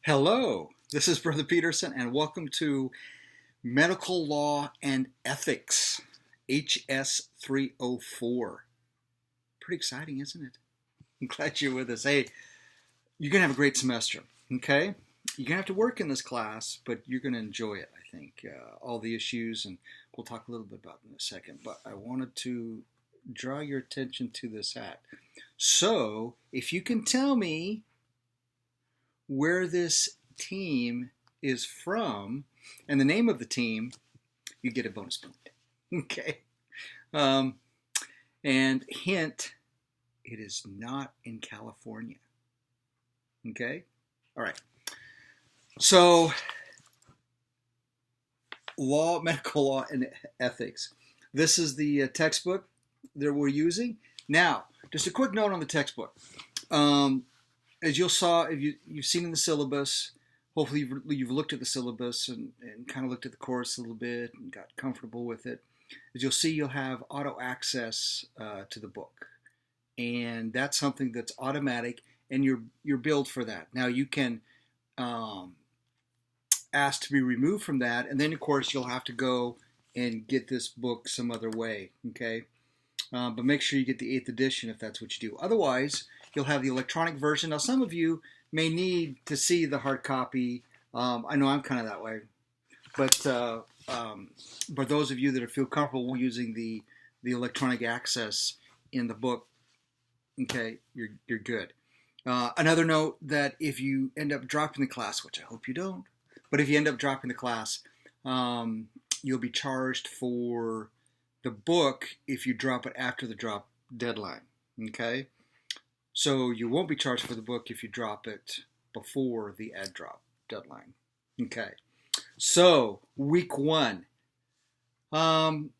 Hello, this is Brother Peterson, and welcome to Medical Law and Ethics, HS 304. Pretty exciting, isn't it? I'm glad you're with us. Hey, you're going to have a great semester, okay? You're going to have to work in this class, but you're going to enjoy it, I think. All the issues, and we'll talk a little bit about it in a second, but I wanted to draw your attention to this hat. So, if you can tell me where this team is from and the name of the team, you get a bonus point. Okay. And hint, it is not in California. Okay. All right. So, medical law and ethics. This is the textbook that we're using. Now, just a quick note on the textbook. As you've seen in the syllabus, hopefully you've looked at the syllabus and kind of looked at the course a little bit and got comfortable with it. As you'll see, you'll have auto access to the book, and that's something that's automatic, and you're billed for that. Now you can ask to be removed from that, and then of course you'll have to go and get this book some other way. Okay, but make sure you get the 8th edition if that's what you do. Otherwise, you'll have the electronic version. Now, some of you may need to see the hard copy. I know I'm kind of that way. But those of you that feel comfortable using the electronic access in the book, okay, you're good. Another note that if you end up dropping the class, which I hope you don't, but if you end up dropping the class, you'll be charged for the book if you drop it after the drop deadline, okay? So you won't be charged for the book if you drop it before the ad drop deadline. Okay. So week 1. It's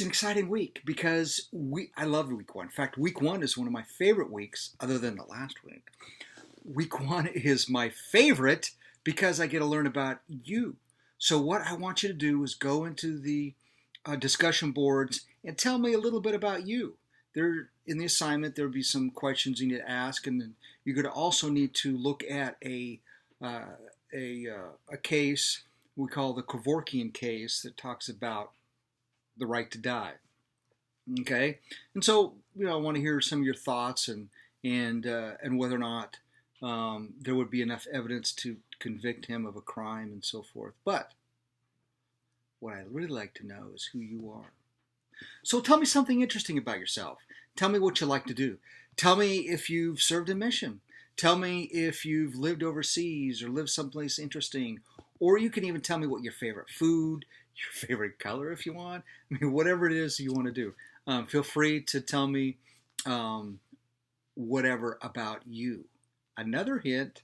an exciting week because I love week 1. In fact, week 1 is one of my favorite weeks other than the last week. Week 1 is my favorite because I get to learn about you. So what I want you to do is go into the discussion boards and tell me a little bit about you. There, in the assignment, there will be some questions you need to ask, and then you're going to also need to look at a case we call the Kevorkian case that talks about the right to die. Okay, and so I want to hear some of your thoughts and whether or not there would be enough evidence to convict him of a crime and so forth. But what I'd really like to know is who you are. So tell me something interesting about yourself. Tell me what you like to do. Tell me if you've served a mission. Tell me if you've lived overseas or lived someplace interesting. Or you can even tell me what your favorite food, your favorite color if you want. I mean, whatever it is you want to do. Feel free to tell me whatever about you. Another hint,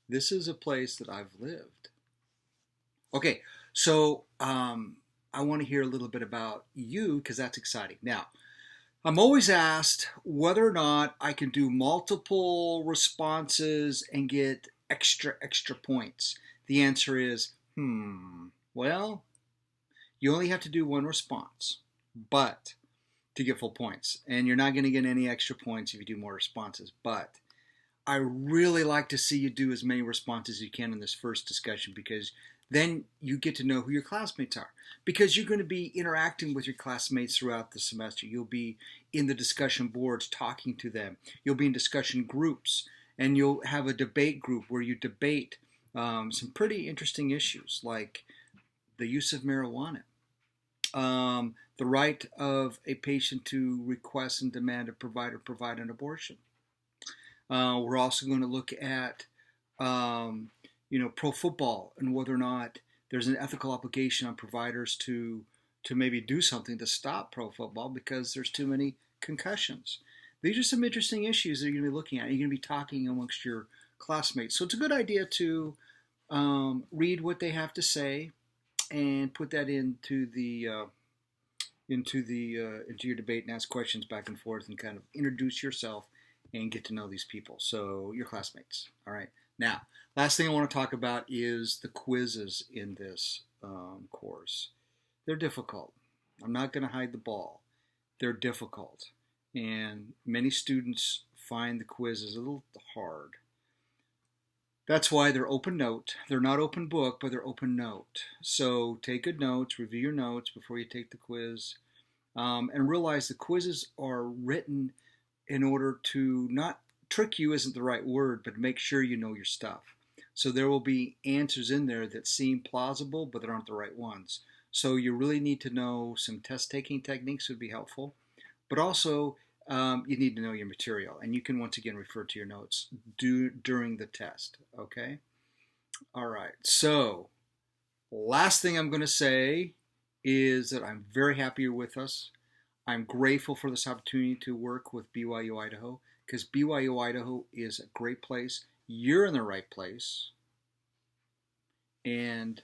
this is a place that I've lived. Okay, so I want to hear a little bit about you because that's exciting. Now, I'm always asked whether or not I can do multiple responses and get extra points. The answer is, well, you only have to do one response, but to get full points. And you're not going to get any extra points if you do more responses. But I really like to see you do as many responses as you can in this first discussion because then you get to know who your classmates are because you're going to be interacting with your classmates throughout the semester. You'll be in the discussion boards talking to them. You'll be in discussion groups, and you'll have a debate group where you debate some pretty interesting issues like the use of marijuana, the right of a patient to request and demand a provider provide an abortion. We're also going to look at pro football and whether or not there's an ethical obligation on providers to maybe do something to stop pro football because there's too many concussions. These are some interesting issues that you're going to be looking at. You're going to be talking amongst your classmates. So it's a good idea to read what they have to say and put that into your debate and ask questions back and forth and kind of introduce yourself and get to know these people. So your classmates. All right. Now, last thing I want to talk about is the quizzes in this course. They're difficult. I'm not going to hide the ball. They're difficult. And many students find the quizzes a little hard. That's why they're open note. They're not open book, but they're open note. So take good notes, review your notes before you take the quiz, and realize the quizzes are written in order to not trick you isn't the right word, but make sure you know your stuff. So there will be answers in there that seem plausible, but they aren't the right ones. So you really need to know some test taking techniques would be helpful, but also you need to know your material, and you can once again refer to your notes during the test. Okay. All right. So last thing I'm going to say is that I'm very happy you're with us. I'm grateful for this opportunity to work with BYU Idaho because BYU Idaho is a great place. You're in the right place. And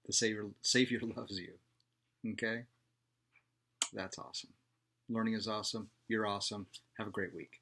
the Savior loves you. Okay? That's awesome. Learning is awesome. You're awesome. Have a great week.